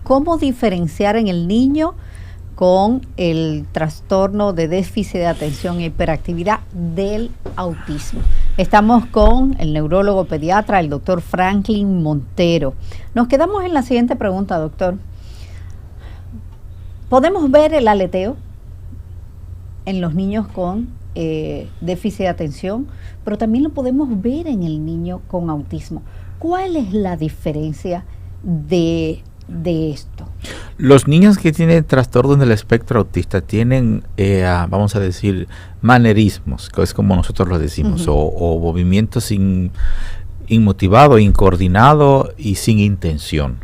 ¿Cómo diferenciar en el niño con el trastorno de déficit de atención e hiperactividad del autismo? Estamos con el neurólogo pediatra, el doctor Franklin Montero. Nos quedamos en la siguiente pregunta, doctor. ¿Podemos ver el aleteo en los niños con déficit de atención? Pero también lo podemos ver en el niño con autismo. ¿Cuál es la diferencia de esto? Los niños que tienen trastorno del espectro autista tienen, vamos a decir, manerismos, que es como nosotros lo decimos, o movimientos inmotivados, incoordinados y sin intención.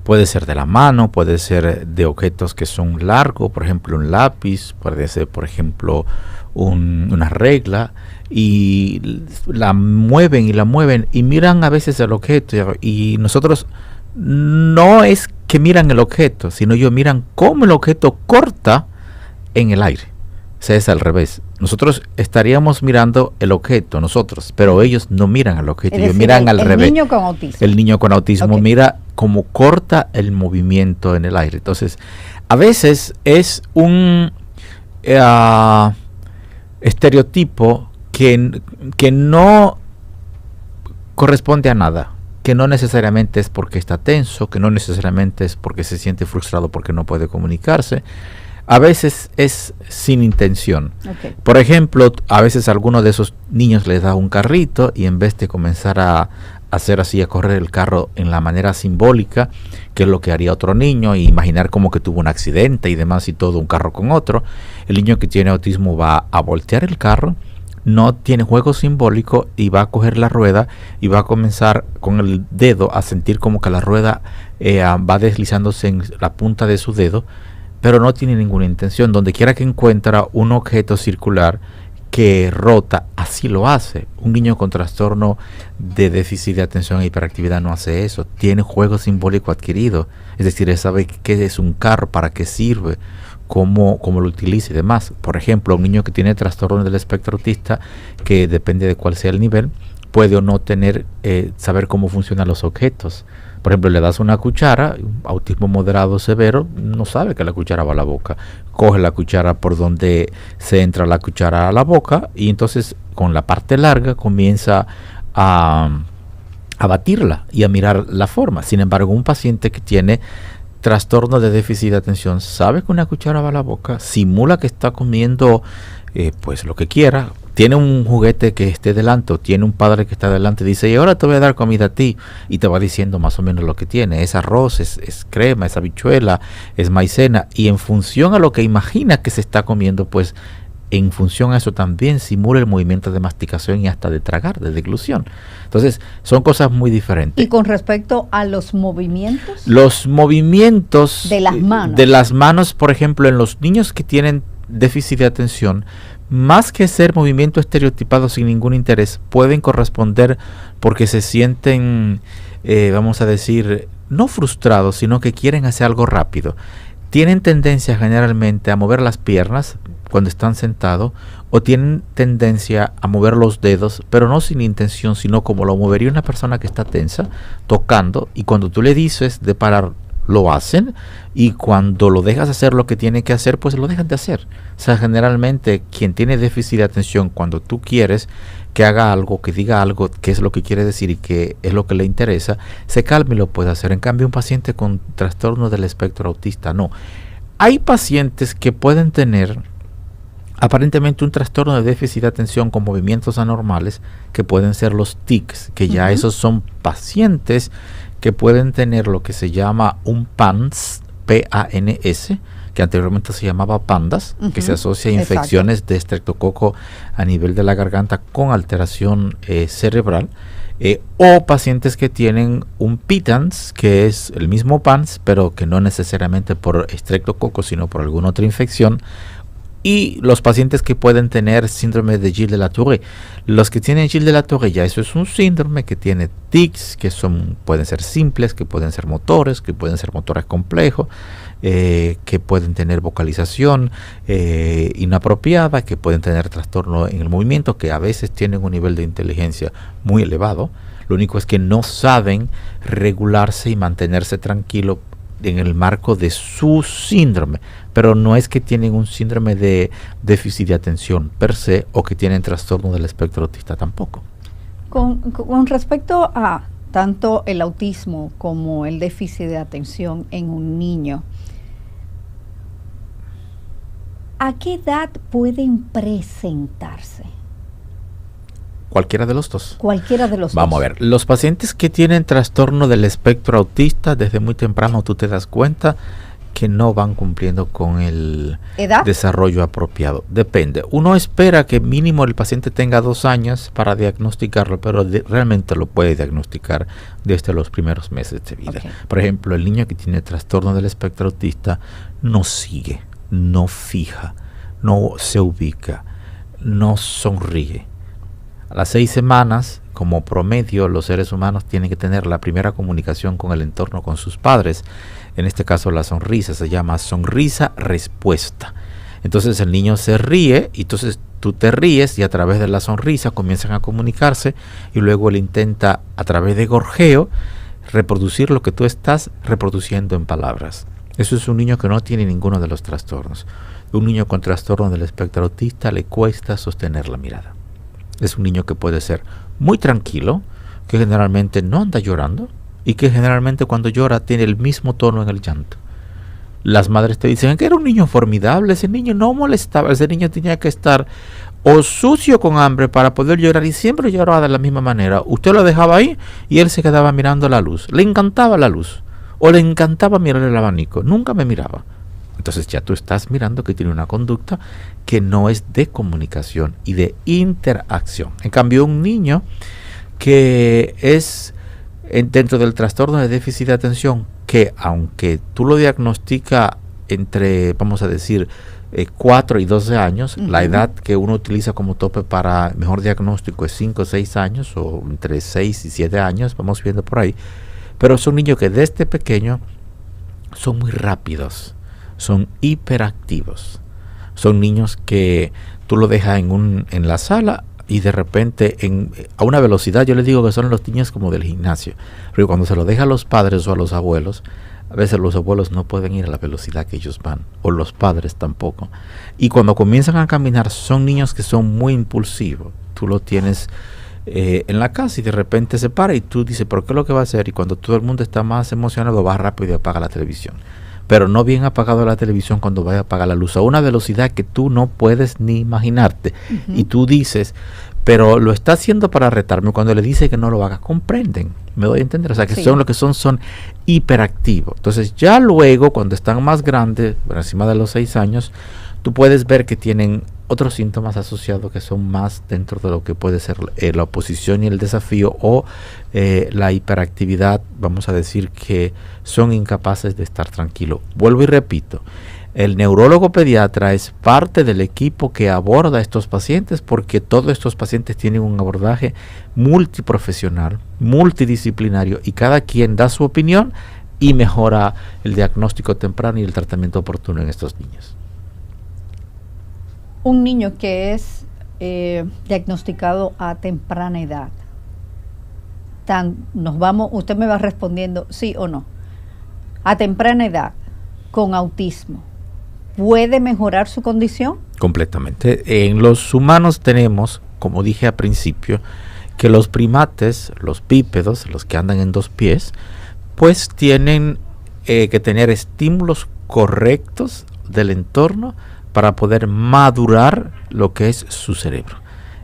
Puede ser de la mano, puede ser de objetos que son largos, por ejemplo un lápiz, puede ser por ejemplo una regla, y la mueven y miran a veces el objeto, y nosotros no es que miran el objeto, sino ellos miran cómo el objeto corta en el aire. O sea, es al revés. Nosotros estaríamos mirando el objeto, nosotros, pero ellos no miran el objeto, ellos miran al revés. El niño con autismo. El niño con autismo mira cómo corta el movimiento en el aire. Entonces, a veces es un estereotipo que no corresponde a nada, que no necesariamente es porque está tenso, que no necesariamente es porque se siente frustrado porque no puede comunicarse. A veces es sin intención. Por ejemplo, a veces a alguno de esos niños les da un carrito y en vez de comenzar a hacer así, a correr el carro en la manera simbólica, que es lo que haría otro niño, e imaginar como que tuvo un accidente y demás y todo, un carro con otro, el niño que tiene autismo va a voltear el carro, no tiene juego simbólico y va a coger la rueda y va a comenzar con el dedo a sentir como que la rueda va deslizándose en la punta de su dedo, pero no tiene ninguna intención. Donde quiera que encuentra un objeto circular que rota, así lo hace. Un niño con trastorno de déficit de atención e hiperactividad no hace eso. Tiene juego simbólico adquirido. Es decir, él sabe qué es un carro, para qué sirve, cómo lo utiliza y demás. Por ejemplo, un niño que tiene trastorno del espectro autista, que depende de cuál sea el nivel, puede o no tener, saber cómo funcionan los objetos. Por ejemplo, le das una cuchara, un autismo moderado severo, no sabe que la cuchara va a la boca. Coge la cuchara por donde se entra la cuchara a la boca y entonces con la parte larga comienza a batirla y a mirar la forma. Sin embargo, un paciente que tiene trastorno de déficit de atención sabe que una cuchara va a la boca, simula que está comiendo pues lo que quiera. Tiene un juguete que esté delante o tiene un padre que está delante y dice, y ahora te voy a dar comida a ti, y te va diciendo más o menos lo que tiene, es arroz, es crema, es habichuela, es maicena, y en función a lo que imagina que se está comiendo, pues en función a eso también simula el movimiento de masticación y hasta de tragar, de deglución. Entonces son cosas muy diferentes. ¿Y con respecto a los movimientos? Los movimientos de las manos, por ejemplo, en los niños que tienen déficit de atención, más que ser movimiento estereotipado sin ningún interés, pueden corresponder porque se sienten, vamos a decir, no frustrados, sino que quieren hacer algo rápido. Tienen tendencia generalmente a mover las piernas cuando están sentados, o tienen tendencia a mover los dedos, pero no sin intención, sino como lo movería una persona que está tensa, tocando, y cuando tú le dices de parar, lo hacen, y cuando lo dejas hacer lo que tiene que hacer, pues lo dejan de hacer. O sea, generalmente quien tiene déficit de atención, cuando tú quieres que haga algo, que diga algo, que es lo que quiere decir y que es lo que le interesa, se calma y lo puede hacer. En cambio, un paciente con trastorno del espectro autista, no. Hay pacientes que pueden tener aparentemente un trastorno de déficit de atención con movimientos anormales, que pueden ser los tics, que ya esos son pacientes que pueden tener lo que se llama un PANS, P-A-N-S, que anteriormente se llamaba PANDAS, que se asocia a infecciones de estreptococo a nivel de la garganta con alteración cerebral, o pacientes que tienen un PITANS, que es el mismo PANS, pero que no necesariamente por estreptococo, sino por alguna otra infección, y los pacientes que pueden tener síndrome de Gilles de la Tourette. Los que tienen Gilles de la Tourette, ya eso es un síndrome que tiene tics, que pueden ser simples, que pueden ser motores, complejos, que pueden tener vocalización inapropiada, que pueden tener trastorno en el movimiento, que a veces tienen un nivel de inteligencia muy elevado. Lo único es que no saben regularse y mantenerse tranquilo en el marco de su síndrome, pero no es que tienen un síndrome de déficit de atención per se o que tienen trastorno del espectro autista tampoco. Con respecto a tanto el autismo como el déficit de atención en un niño, ¿a qué edad pueden presentarse? Cualquiera de los dos. Cualquiera de los dos. Vamos a ver, los pacientes que tienen trastorno del espectro autista, desde muy temprano tú te das cuenta que no van cumpliendo con el desarrollo apropiado. Depende. Uno espera que mínimo el paciente tenga 2 años para diagnosticarlo, pero realmente lo puede diagnosticar desde los primeros meses de vida. Okay. Por ejemplo, el niño que tiene trastorno del espectro autista no sigue, no fija, no se ubica, no sonríe. A las 6 semanas, como promedio, los seres humanos tienen que tener la primera comunicación con el entorno, con sus padres. En este caso la sonrisa se llama sonrisa respuesta. Entonces el niño se ríe y entonces tú te ríes y a través de la sonrisa comienzan a comunicarse y luego él intenta a través de gorjeo reproducir lo que tú estás reproduciendo en palabras. Eso es un niño que no tiene ninguno de los trastornos. Un niño con trastorno del espectro autista le cuesta sostener la mirada. Es un niño que puede ser muy tranquilo, que generalmente no anda llorando y que generalmente cuando llora tiene el mismo tono en el llanto. Las madres te dicen que era un niño formidable, ese niño no molestaba, ese niño tenía que estar o sucio con hambre para poder llorar y siempre lloraba de la misma manera. Usted lo dejaba ahí y él se quedaba mirando la luz. Le encantaba la luz o le encantaba mirar el abanico, nunca me miraba. Entonces ya tú estás mirando que tiene una conducta que no es de comunicación y de interacción. En cambio, un niño que es dentro del trastorno de déficit de atención, que aunque tú lo diagnosticas entre, vamos a decir, 4 y 12 años, la edad que uno utiliza como tope para mejor diagnóstico es 5 o 6 años, o entre 6 y 7 años, vamos viendo por ahí. Pero son niños que desde pequeño son muy rápidos, son hiperactivos. Son niños que tú lo dejas en la sala y de repente a una velocidad, yo les digo que son los niños como del gimnasio, pero cuando se lo deja a los padres o a los abuelos, a veces los abuelos no pueden ir a la velocidad que ellos van, o los padres tampoco. Y cuando comienzan a caminar, son niños que son muy impulsivos. Tú lo tienes en la casa y de repente se para y tú dices, ¿pero qué es lo que va a hacer? Y cuando todo el mundo está más emocionado, va rápido y apaga la televisión. Pero no bien apagado la televisión cuando vaya a apagar la luz a una velocidad que tú no puedes ni imaginarte. Y tú dices, pero lo está haciendo para retarme. Cuando le dice que no lo haga, comprenden. ¿Me doy a entender? O sea, que son lo que son hiperactivos. Entonces ya luego, cuando están más grandes, por encima de los 6 años, tú puedes ver que tienen otros síntomas asociados que son más dentro de lo que puede ser la oposición y el desafío o la hiperactividad. Vamos a decir que son incapaces de estar tranquilos. Vuelvo y repito, el neurólogo pediatra es parte del equipo que aborda a estos pacientes porque todos estos pacientes tienen un abordaje multiprofesional, multidisciplinario y cada quien da su opinión y mejora el diagnóstico temprano y el tratamiento oportuno en estos niños. Un niño que es diagnosticado a temprana edad, usted me va respondiendo sí o no. A temprana edad, con autismo, ¿puede mejorar su condición? Completamente. En los humanos tenemos, como dije al principio, que los primates, los bípedos, los que andan en 2 pies, pues tienen que tener estímulos correctos del entorno para poder madurar lo que es su cerebro.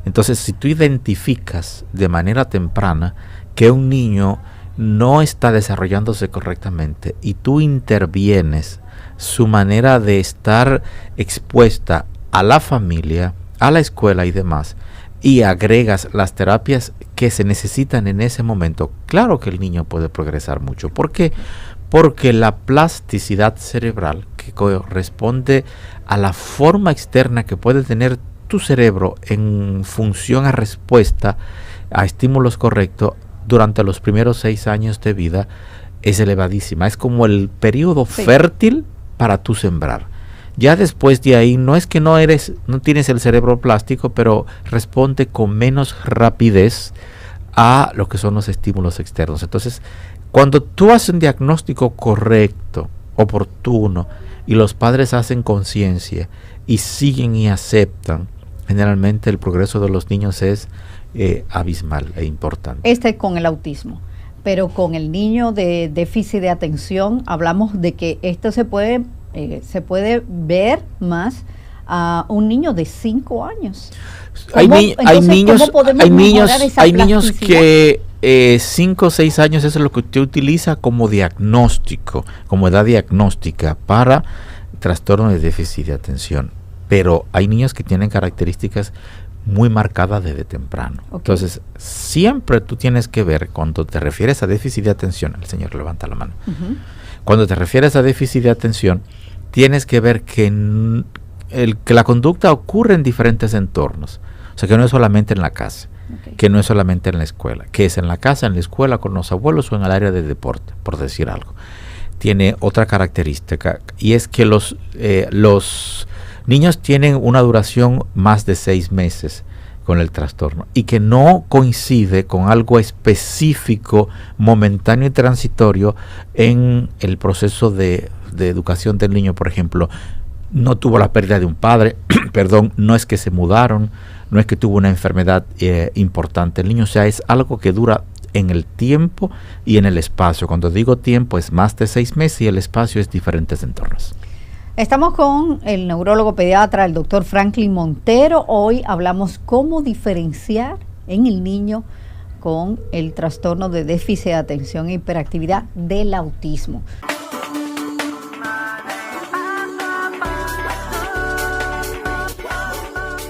Entonces, si tú identificas de manera temprana que un niño no está desarrollándose correctamente y tú intervienes su manera de estar expuesta a la familia, a la escuela y demás, y agregas las terapias que se necesitan en ese momento, claro que el niño puede progresar mucho. ¿Por qué? Porque la plasticidad cerebral que corresponde a la forma externa que puede tener tu cerebro en función a respuesta a estímulos correctos durante los primeros 6 años de vida es elevadísima. Es como el periodo fértil para tu sembrar. Ya después de ahí no es que no tienes el cerebro plástico, pero responde con menos rapidez a lo que son los estímulos externos. Entonces, Cuando tú haces un diagnóstico correcto, oportuno, y los padres hacen conciencia y siguen y aceptan, generalmente el progreso de los niños es abismal e importante. Con el autismo, pero con el niño de déficit de atención hablamos de que esto se puede ver más a un niño de 5 años. Hay niños que 5 o 6 años es lo que usted utiliza como diagnóstico, como edad diagnóstica para trastorno de déficit de atención. Pero hay niños que tienen características muy marcadas desde temprano. Okay. Entonces, siempre tú tienes que ver, cuando te refieres a déficit de atención, el señor levanta la mano, cuando te refieres a déficit de atención, tienes que ver que la conducta ocurre en diferentes entornos. O sea, que no es solamente en la casa, que no es solamente en la escuela, que es en la casa, en la escuela, con los abuelos o en el área de deporte, por decir algo. Tiene otra característica, y es que los niños tienen una duración más de 6 meses con el trastorno y que no coincide con algo específico, momentáneo y transitorio en el proceso de educación del niño. Por ejemplo, no tuvo la pérdida de un padre, perdón, no es que se mudaron, no es que tuvo una enfermedad importante el niño, o sea, es algo que dura en el tiempo y en el espacio. Cuando digo tiempo es más de 6 meses y el espacio es diferentes entornos. Estamos con el neurólogo pediatra, el doctor Franklin Montero. Hoy hablamos cómo diferenciar en el niño con el trastorno de déficit de atención e hiperactividad del autismo.